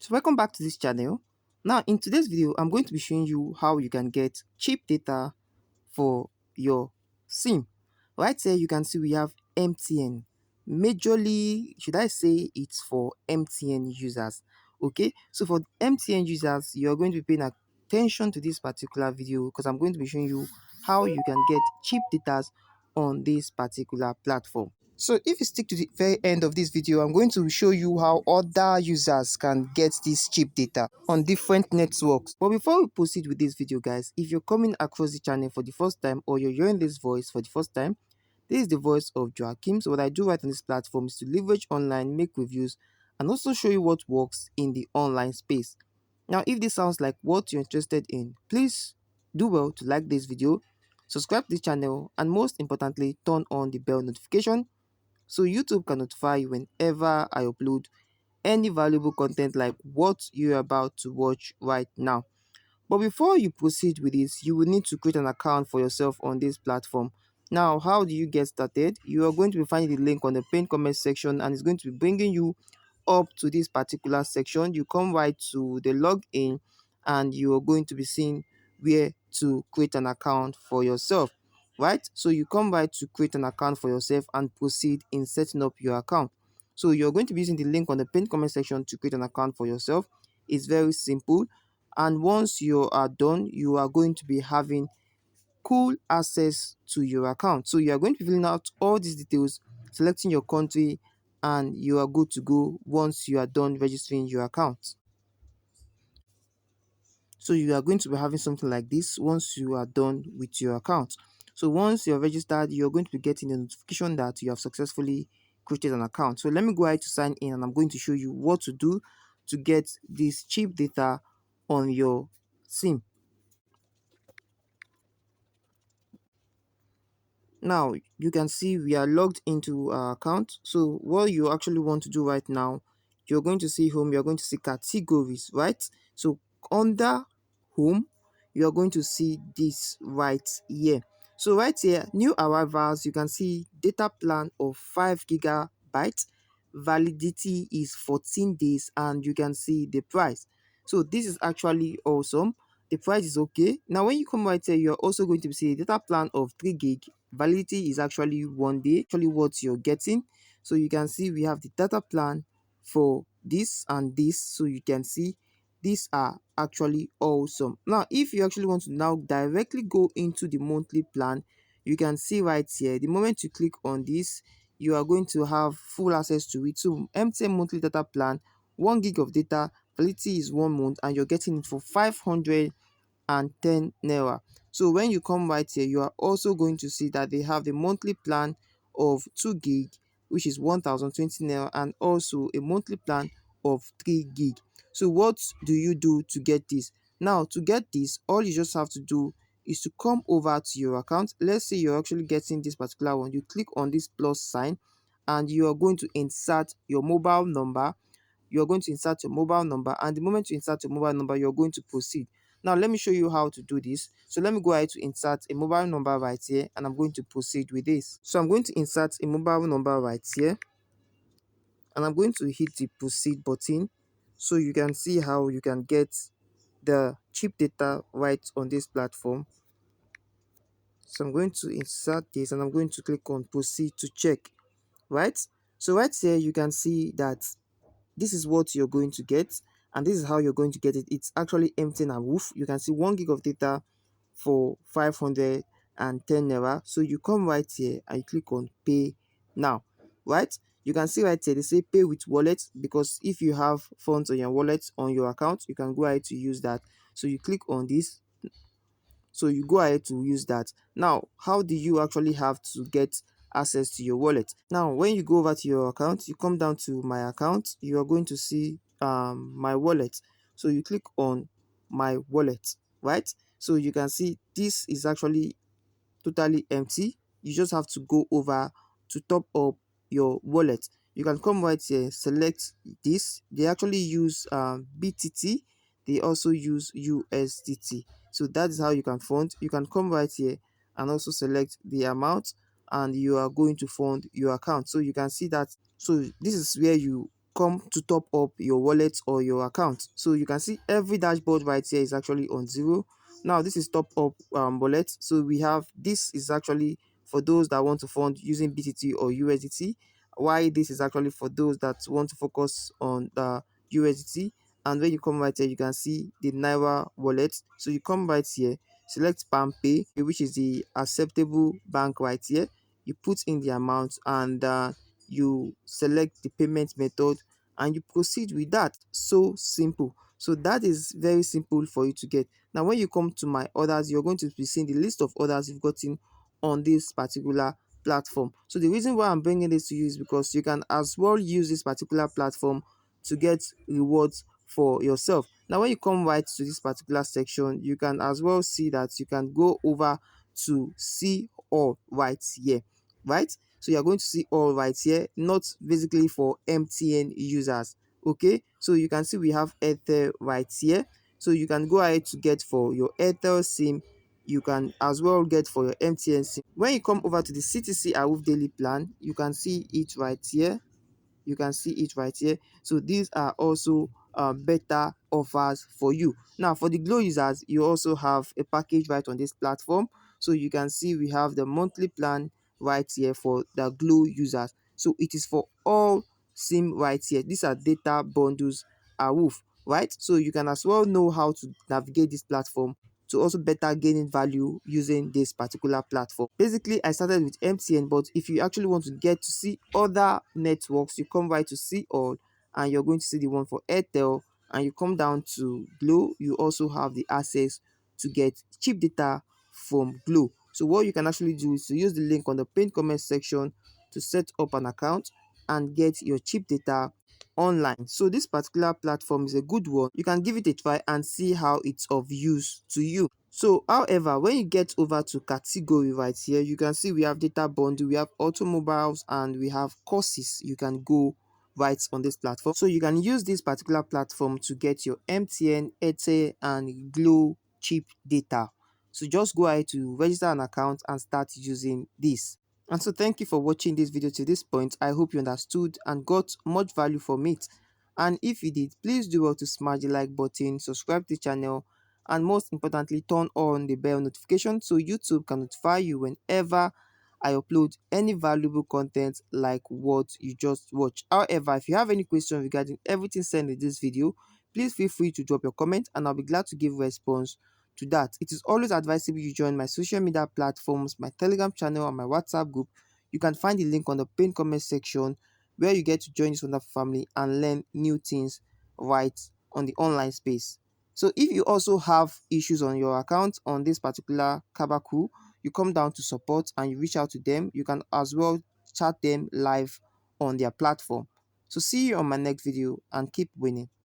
So welcome back to this channel. Now in today's video, I'm going to be showing you how you can get cheap data for your SIM. Right here you can see we have MTN. Majorly, should I say it's for MTN users? Okay, so for MTN users, you're going to be paying attention to this particular video because I'm going to be showing you how you can get cheap data on this particular platform. So if you stick to the very end of this video, I'm going to show you how other users can get this cheap data on different networks. But before we proceed with this video, guys, if you're coming across the channel for the first time or you're hearing this voice for the first time, this is the voice of Joakim. So what I do right on this platform is to leverage online, make reviews, and also show you what works in the online space. Now, if this sounds like what you're interested in, please do well to like this video, subscribe to the channel, and most importantly, turn on the bell notification so YouTube can notify you whenever I upload any valuable content like what you're about to watch right now. But before you proceed with this, you will need to create an account for yourself on this platform. Now, how do you get started? You are going to be finding the link on the pinned comment section, and it's going to be bringing you up to this particular section. You come right to the login, and you are going to be seeing where to create an account for yourself, right? So you come right to create an account for yourself and proceed in setting up your account. So you're going to be using the link on the pinned comment section to create an account for yourself. It's very simple, and once you are done, you are going to be having cool access to your account. So you are going to be filling out all these details, selecting your country, and you are good to go once you are done registering your account. So you are going to be having something like this once you are done with your account. So once you're registered, you're going to be getting a notification that you have successfully created an account. So let me go ahead to sign in, and I'm going to show you what to do to get this cheap data on your SIM. Now you can see we are logged into our account. So what you actually want to do right now, you're going to see home, you're going to see categories, right? So under home, you're going to see this right here. So right here, new arrivals, you can see data plan of 5 GB, validity is 14 days, and you can see the price. So this is actually awesome. The price is okay. Now when you come right here, you're also going to see a data plan of 3 GB. Validity is actually 1 day, actually what you're getting. So you can see we have the data plan for this and this, so you can see these are actually awesome. Now if you actually want to now directly go into the monthly plan, you can see right here, the moment you click on this, you are going to have full access to it. So MTN monthly data plan, 1 GB of data, validity is 1 month, and you're getting it for 510 naira. So when you come right here, you are also going to see that they have the monthly plan of 2 GB, which is 1020 naira, and also a monthly plan of 3 GB. So what do you do to get this? Now to get this, all you just have to do is to come over to your account. Let's say you're actually getting this particular one. You click on this plus sign, and you are going to insert your mobile number. You're going to insert your mobile number, and the moment you insert your mobile number, you're going to proceed. Now let me show you how to do this. So let me go ahead to insert a mobile number right here, and I'm going to proceed with this. So I'm going to insert a mobile number right here, and I'm going to hit the proceed button, so you can see how you can get the cheap data right on this platform. So I'm going to insert this, and I'm going to click on proceed to check, right? So right here you can see that this is what you're going to get, and this is how you're going to get it. It's actually empty and woof. You can see 1 GB of data for 510 naira. So you come right here and you click on pay now, right? You can see right here they say pay with wallet, because if you have funds on your wallet on your account, you can go ahead to use that. So you click on this, so you go ahead to use that. Now how do you actually have to get access to your wallet? Now when you go over to your account, you come down to my account, you are going to see my wallet. So you click on my wallet, right? So you can see this is actually totally empty. You just have to go over to top up your wallet. You can come right here, select this. They actually use BTT, they also use USDT. So that is how you can fund. You can come right here and also select the amount, and you are going to fund your account. So you can see that. So this is where you come to top up your wallet or your account. So you can see every dashboard right here is actually on zero. Now this is top up wallet. So we have, this is actually for those that want to fund using BTT or USDT. Why this is actually for those that want to focus on the USDT. And when you come right here, you can see the Naira wallet. So you come right here, select PalmPay, which is the acceptable bank right here. You put in the amount and you select the payment method and you proceed with that. So simple. So that is very simple for you to get. Now when you come to my orders, you're going to be seeing the list of orders you've gotten on this particular platform. So the reason why I'm bringing this to you is because you can as well use this particular platform to get rewards for yourself. Now when you come right to this particular section, you can as well see that you can go over to see all right here, right? So you're going to see all right here, not basically for MTN users. Okay, so you can see we have Airtel right here. So you can go ahead to get for your Airtel SIM. You can as well get for your MTN SIM. When you come over to the CTC Awoof daily plan, you can see it right here. You can see it right here. So these are also better offers for you. Now for the Glow users, you also have a package right on this platform. So you can see we have the monthly plan right here for the Glow users. So it is for all SIM right here. These are data bundles Awoof, right? So you can as well know how to navigate this platform to also better gaining value using this particular platform. Basically, I started with MTN, but if you actually want to get to see other networks, you come right to see all, and you're going to see the one for Airtel, and you come down to Glow, you also have the access to get cheap data from Glow. So what you can actually do is to use the link on the pinned comment section to set up an account and get your cheap data online. So this particular platform is a good one. You can give it a try and see how it's of use to you. So however, when you get over to category right here, you can see we have data bundle, we have automobiles, and we have courses you can go right on this platform. So you can use this particular platform to get your MTN, Airtel, and Glow cheap data. So just go ahead to register an account and start using this. And so thank you for watching this video to this point. I hope you understood and got much value from it. And if you did, please do well to smash the like button, subscribe to the channel, and most importantly, turn on the bell notification so YouTube can notify you whenever I upload any valuable content like what you just watched. However, if you have any question regarding everything said in this video, please feel free to drop your comment and I'll be glad to give response to that. It is always advisable you join my social media platforms, my Telegram channel, and my WhatsApp group. You can find the link on the pinned comment section where you get to join this wonderful family and learn new things right on the online space. So if you also have issues on your account on this particular Kabaku, you come down to support and you reach out to them. You can as well chat them live on their platform. So see you on my next video and keep winning.